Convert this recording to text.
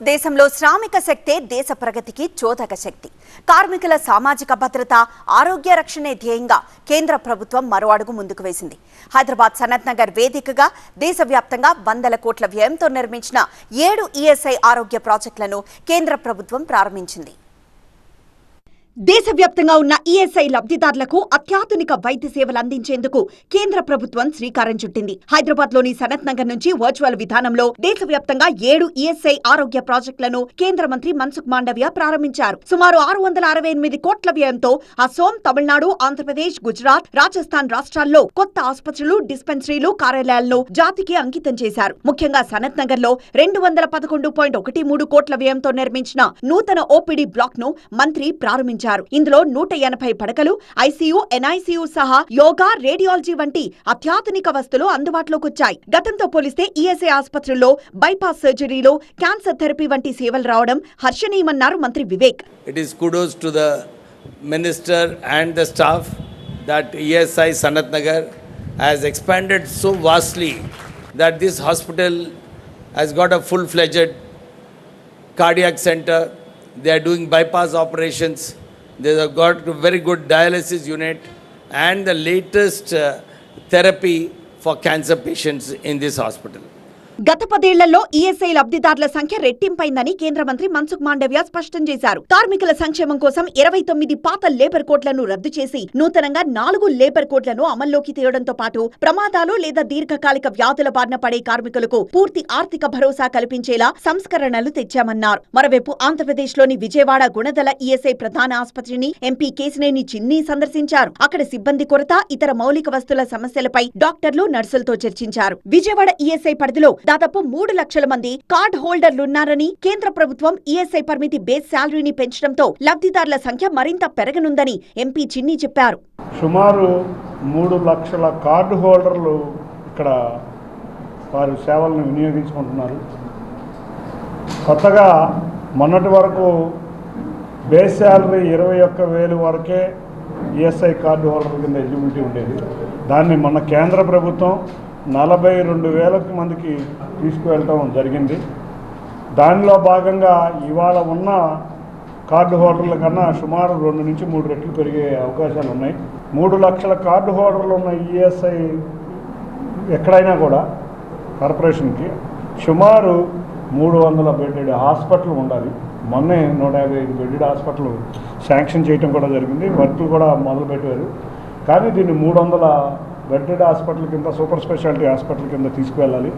దేశంలో శ్రామిక శక్తే దేశ ప్రగతికి చోదక శక్తి. కార్మికుల సామాజిక భద్రత, ఆరోగ్య రక్షణే ధ్యేయంగా కేంద్ర ప్రభుత్వం మరో అడుగు ముందుకు వేసింది. హైదరాబాద్ సనత్ నగర్ వేదికగా దేశవ్యాప్తంగా వందల కోట్ల వ్యయంతో నిర్మించిన 7 ఈఎస్ఐ ఆరోగ్య ప్రాజెక్టులను కేంద్ర ప్రభుత్వం ప్రారంభించింది. దేశవ్యాప్తంగా ఉన్న ఈఎస్ఐ లబ్ధిదారులకు అత్యాధునిక వైద్య సేవలు అందించేందుకు కేంద్ర ప్రభుత్వం శ్రీకారం చుట్టింది. హైదరాబాద్ లోని సనత్ నగర్ నుంచి వర్చువల్ విధానంలో దేశవ్యాప్తంగా 7 ఈఎస్ఐ ఆరోగ్య ప్రాజెక్టులను కేంద్ర మంత్రి మన్సుఖ్ మాండవ్య ప్రారంభించారు. సుమారు 668 కోట్ల వ్యయంతో అసోం, తమిళనాడు, ఆంధ్రప్రదేశ్, గుజరాత్, రాజస్థాన్ రాష్ట్రాల్లో కొత్త ఆసుపత్రులు, డిస్పెన్సరీలు, కార్యాలయాలను జాతికి అంకితం చేశారు. ముఖ్యంగా సనత్ నగర్ లో 211.13 కోట్ల వ్యయంతో నిర్మించిన నూతన ఓపీడీ బ్లాక్ ను మంత్రి ప్రారంభించారు. ఇందులో 180 పడకలు, ఐసీయూ, ఎన్ఐసీయూ సహా యోగా, రేడియాలజీ వంటి అత్యాధునిక వస్తువులు అందుబాటులోకి వచ్చాయి. గతంతో పోలిస్తే ఈఎస్ఐ ఆసుపత్రుల్లో బైపాస్ సర్జరీలో, క్యాన్సర్ థెరపీ వంటి సేవలు రావడం హర్షణీయమన్నారు మంత్రి Vivek. It is kudos to the minister and the staff that ESI Sanath Nagar has expanded so vastly that this hospital has got a full-fledged cardiac center. They are doing bypass operations. They have got a very good dialysis unit and the latest therapy for cancer patients in this hospital. గత 10 ఏళ్లలో ESI లబ్ధిదారుల సంఖ్య రెట్టింపైందని కేంద్ర మంత్రి మన్సుఖ్ మాండవ్య స్పష్టం చేశారు. కార్మికుల సంక్షేమం కోసం 29 పాత లేబర్ కోడ్లను రద్దు చేసి నూతనంగా 4 లేబర్ కోడ్లను అమల్లోకి తేవడంతో పాటు ప్రమాదాలు లేదా దీర్ఘకాలిక వ్యాధుల బారిన పడే కార్మికులకు పూర్తి ఆర్థిక భరోసా కల్పించేలా సంస్కరణలు తెచ్చామన్నారు. మరోవైపు ఆంధ్రప్రదేశ్ లోని విజయవాడ గుణదల ఈఎస్ఐ ప్రధాన ఆసుపత్రిని ఎంపీ కేశినేని చిన్ని సందర్శించారు. అక్కడ సిబ్బంది కొరత, ఇతర మౌలిక వస్తువుల సమస్యలపై డాక్టర్లు, నర్సులతో చర్చించారు. విజయవాడ ఈఎస్ఐ పరిధిలో దాదాపు 3 లక్షల మంది కార్డ్ హోల్డర్లున్నారని, కేంద్ర ప్రభుత్వం ఈఎస్ఐ పరిమితి బేస్ శాలరీని పెంచడంతో లబ్ధిదారుల సంఖ్య మరింత పెరగనుందని ఎంపీ చిన్ని చెప్పారు. సుమారు 3 లక్షల కార్డు హోల్డర్లు ఇక్కడ వారి సేవలను వినియోగించుకుంటున్నారు. కొత్తగా మొన్నటి వరకు బేస్ శాలరీ 21,000 వరకే ఈఎస్ఐ కార్డు హోల్డర్ కింద ఎలిజిబిలిటీ ఉండేది. దాన్ని మన కేంద్ర ప్రభుత్వం 42,000 మందికి తీసుకువెళ్ళటం జరిగింది. దానిలో భాగంగా ఇవాళ ఉన్న కార్డు హోల్డర్ల కన్నా సుమారు 2 నుంచి 3 రెట్లు పెరిగే అవకాశాలు ఉన్నాయి. 3 లక్షల కార్డు హోల్డర్లు ఉన్న ఈఎస్ఐ ఎక్కడైనా కూడా కార్పొరేషన్కి సుమారు 300 బెడ్డెడ్ హాస్పిటల్ ఉండాలి. మొన్నే 155 బెడ్డెడ్ హాస్పిటల్ శాంక్షన్ చేయడం కూడా జరిగింది. వర్కులు కూడా మొదలుపెట్టారు. కానీ దీన్ని 300 బెడ్డెడ్ హాస్పిటల్ కింద, సూపర్ స్పెషాలిటీ హాస్పిటల్ కింద తీసుకువెళ్ళాలి.